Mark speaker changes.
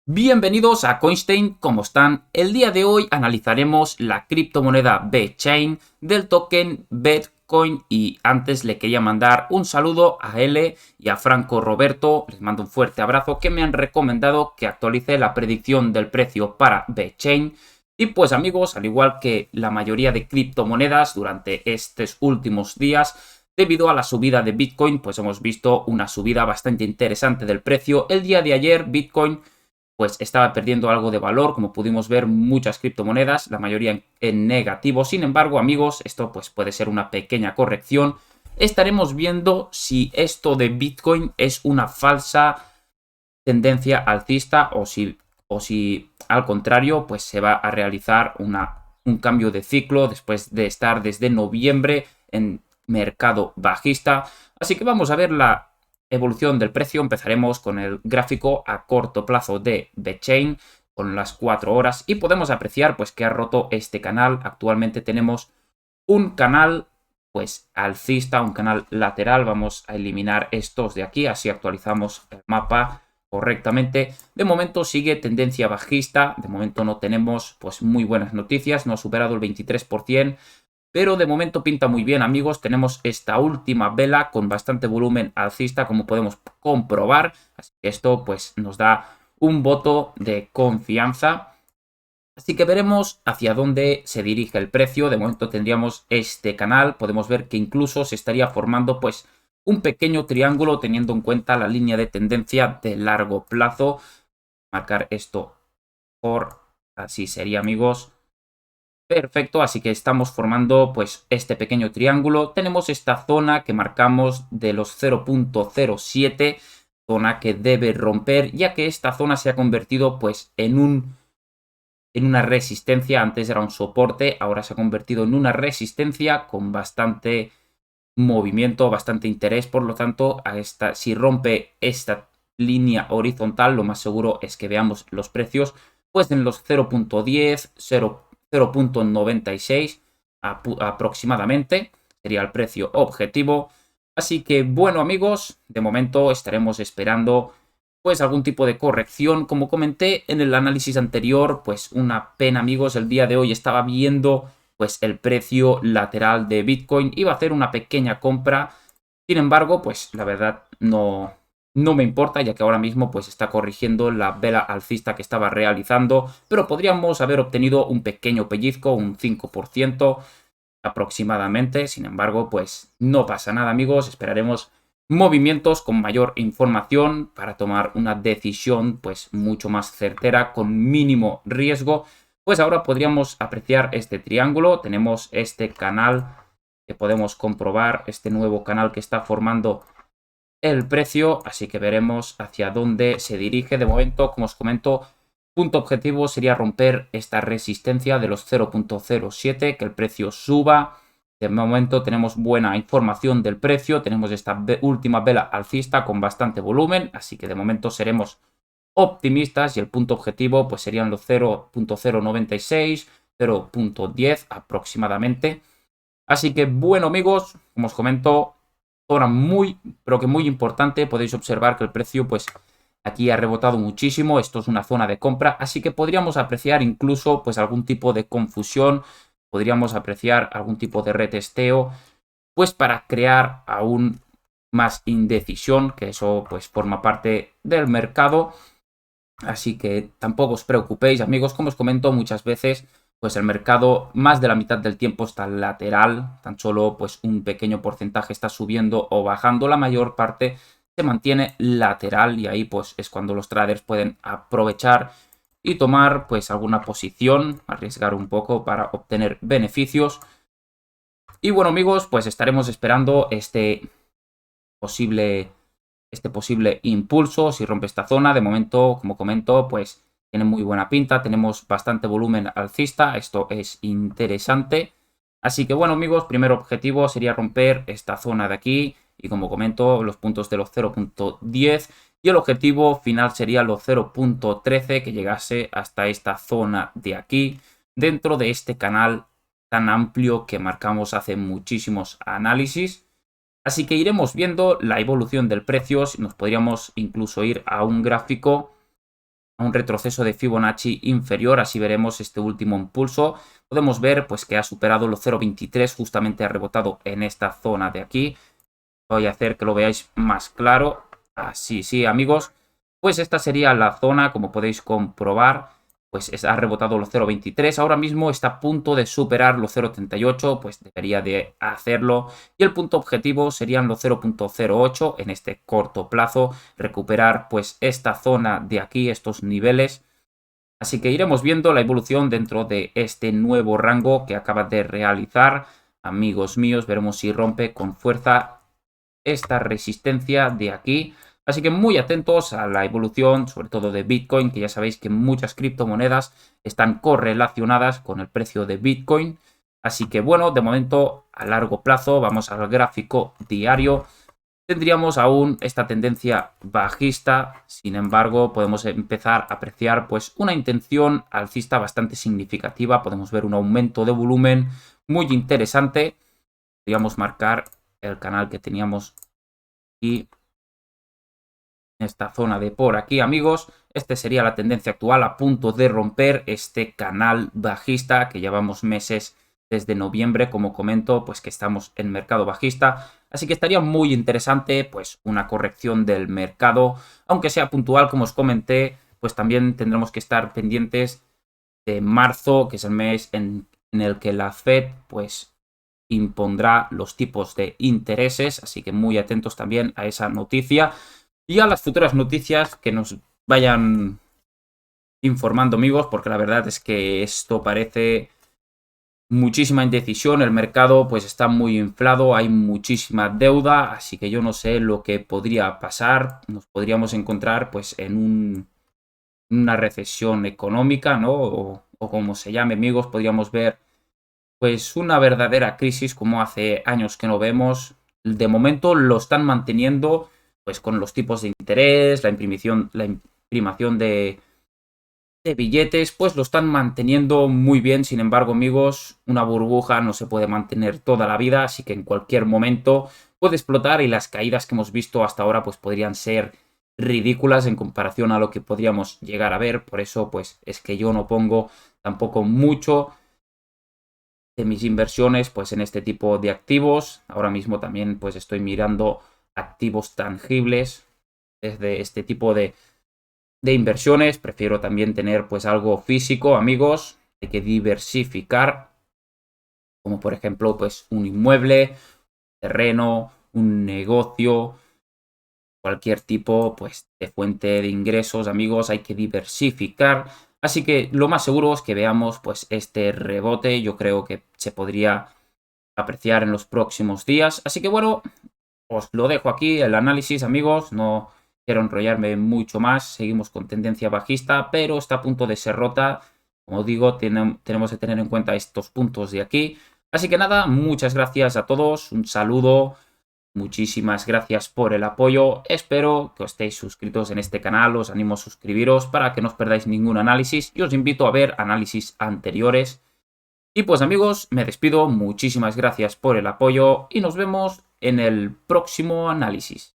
Speaker 1: Bienvenidos a Coinstein, ¿cómo están? El día de hoy analizaremos la criptomoneda VeChain del token Bitcoin y antes le quería mandar un saludo a L y a Franco Roberto, les mando un fuerte abrazo, que me han recomendado que actualice la predicción del precio para VeChain. Y pues amigos, al igual que la mayoría de criptomonedas durante estos últimos días, debido a la subida de Bitcoin, pues hemos visto una subida bastante interesante del precio. El día de ayer Bitcoin pues estaba perdiendo algo de valor, como pudimos ver muchas criptomonedas, la mayoría en negativo. Sin embargo, amigos, esto pues puede ser una pequeña corrección. Estaremos viendo si esto de Bitcoin es una falsa tendencia alcista o si al contrario pues se va a realizar un cambio de ciclo después de estar desde noviembre en mercado bajista. Así que vamos a ver la evolución del precio. Empezaremos con el gráfico a corto plazo de VeChain con las 4 horas y podemos apreciar pues que ha roto este canal. Actualmente tenemos un canal pues alcista, un canal lateral. Vamos a eliminar estos de aquí, así actualizamos el mapa correctamente. De momento sigue tendencia bajista, de momento no tenemos pues muy buenas noticias, no ha superado el 23%, pero de momento pinta muy bien, amigos. Tenemos esta última vela con bastante volumen alcista, como podemos comprobar, así que esto pues nos da un voto de confianza. Así que veremos hacia dónde se dirige el precio. De momento tendríamos este canal. Podemos ver que incluso se estaría formando pues un pequeño triángulo teniendo en cuenta la línea de tendencia de largo plazo. Marcar esto por así sería, amigos. Perfecto, así que estamos formando pues este pequeño triángulo. Tenemos esta zona que marcamos de los 0.07, zona que debe romper, ya que esta zona se ha convertido pues en una resistencia. Antes era un soporte, ahora se ha convertido en una resistencia con bastante movimiento, bastante interés. Por lo tanto, si rompe esta línea horizontal, lo más seguro es que veamos los precios pues en los 0.10, 0.96 aproximadamente. Sería el precio objetivo. Así que bueno, amigos, de momento estaremos esperando pues algún tipo de corrección. Como comenté en el análisis anterior, pues una pena, amigos, el día de hoy estaba viendo pues el precio lateral de Bitcoin, iba a hacer una pequeña compra. Sin embargo, pues la verdad no me importa, ya que ahora mismo pues está corrigiendo la vela alcista que estaba realizando, pero podríamos haber obtenido un pequeño pellizco, un 5% aproximadamente. Sin embargo, pues no pasa nada, amigos, esperaremos movimientos con mayor información para tomar una decisión pues mucho más certera, con mínimo riesgo. Pues ahora podríamos apreciar este triángulo, tenemos este canal que podemos comprobar, este nuevo canal que está formando el precio, así que veremos hacia dónde se dirige. De momento, como os comento, punto objetivo sería romper esta resistencia de los 0.07, que el precio suba. De momento tenemos buena información del precio, tenemos esta última vela alcista con bastante volumen, así que de momento seremos optimistas y el punto objetivo pues serían los 0.096, 0.10 aproximadamente. Así que bueno, amigos, como os comento, zona muy, pero que muy importante. Podéis observar que el precio pues aquí ha rebotado muchísimo. Esto es una zona de compra, así que podríamos apreciar incluso pues algún tipo de confusión, podríamos apreciar algún tipo de retesteo, pues para crear aún más indecisión, que eso pues forma parte del mercado. Así que tampoco os preocupéis, amigos. Como os comento muchas veces, pues el mercado más de la mitad del tiempo está lateral. Tan solo pues un pequeño porcentaje está subiendo o bajando. La mayor parte se mantiene lateral y ahí pues es cuando los traders pueden aprovechar y tomar pues alguna posición, arriesgar un poco para obtener beneficios. Y bueno, amigos, pues estaremos esperando posible este posible impulso si rompe esta zona. De momento, como comento, pues tiene muy buena pinta, tenemos bastante volumen alcista, esto es interesante. Así que bueno, amigos, primer objetivo sería romper esta zona de aquí y como comento, los puntos de los 0.10 y el objetivo final sería los 0.13, que llegase hasta esta zona de aquí, dentro de este canal tan amplio que marcamos hace muchísimos análisis. Así que iremos viendo la evolución del precio. Nos podríamos incluso ir a un a un retroceso de Fibonacci inferior, así veremos este último impulso. Podemos ver pues que ha superado los 0.23, justamente ha rebotado en esta zona de aquí. Voy a hacer que lo veáis más claro. Así, sí, amigos. Pues esta sería la zona, como podéis comprobar. Pues ha rebotado los 0.23. Ahora mismo está a punto de superar los 0.38. Pues debería de hacerlo. Y el punto objetivo serían los 0.08 en este corto plazo. Recuperar pues esta zona de aquí, estos niveles. Así que iremos viendo la evolución dentro de este nuevo rango que acaba de realizar. Amigos míos, veremos si rompe con fuerza esta resistencia de aquí. Así que muy atentos a la evolución, sobre todo de Bitcoin, que ya sabéis que muchas criptomonedas están correlacionadas con el precio de Bitcoin. Así que bueno, de momento a largo plazo, vamos al gráfico diario. Tendríamos aún esta tendencia bajista, sin embargo podemos empezar a apreciar pues una intención alcista bastante significativa. Podemos ver un aumento de volumen muy interesante. Podríamos marcar el canal que teníamos aquí, en esta zona de por aquí, amigos. Este sería la tendencia actual, a punto de romper este canal bajista que llevamos meses desde noviembre, como comento, pues que estamos en mercado bajista. Así que estaría muy interesante pues una corrección del mercado, aunque sea puntual, como os comenté. Pues también tendremos que estar pendientes de marzo, que es el mes en el que la Fed pues impondrá los tipos de intereses, así que muy atentos también a esa noticia y a las futuras noticias que nos vayan informando, amigos, porque la verdad es que esto parece muchísima indecisión. El mercado pues está muy inflado, hay muchísima deuda, así que yo no sé lo que podría pasar. Nos podríamos encontrar pues en una recesión económica, ¿no? O como se llame, amigos, podríamos ver pues una verdadera crisis como hace años que no vemos. De momento lo están manteniendo pues con los tipos de interés, la imprimación de billetes, pues lo están manteniendo muy bien. Sin embargo, amigos, una burbuja no se puede mantener toda la vida, así que en cualquier momento puede explotar y las caídas que hemos visto hasta ahora pues podrían ser ridículas en comparación a lo que podríamos llegar a ver. Por eso pues es que yo no pongo tampoco mucho de mis inversiones pues en este tipo de activos. Ahora mismo también pues estoy mirando activos tangibles desde este tipo de inversiones. Prefiero también tener pues algo físico, amigos. Hay que diversificar, como por ejemplo pues un inmueble, terreno, un negocio, cualquier tipo pues de fuente de ingresos, amigos. Hay que diversificar. Así que lo más seguro es que veamos pues este rebote. Yo creo que se podría apreciar en los próximos días. Así que bueno, os lo dejo aquí, el análisis, amigos. No quiero enrollarme mucho más. Seguimos con tendencia bajista, pero está a punto de ser rota. Como digo, tenemos que tener en cuenta estos puntos de aquí. Así que nada, muchas gracias a todos. Un saludo. Muchísimas gracias por el apoyo. Espero que os estéis suscritos en este canal. Os animo a suscribiros para que no os perdáis ningún análisis. Y os invito a ver análisis anteriores. Y pues amigos, me despido. Muchísimas gracias por el apoyo y nos vemos en el próximo análisis.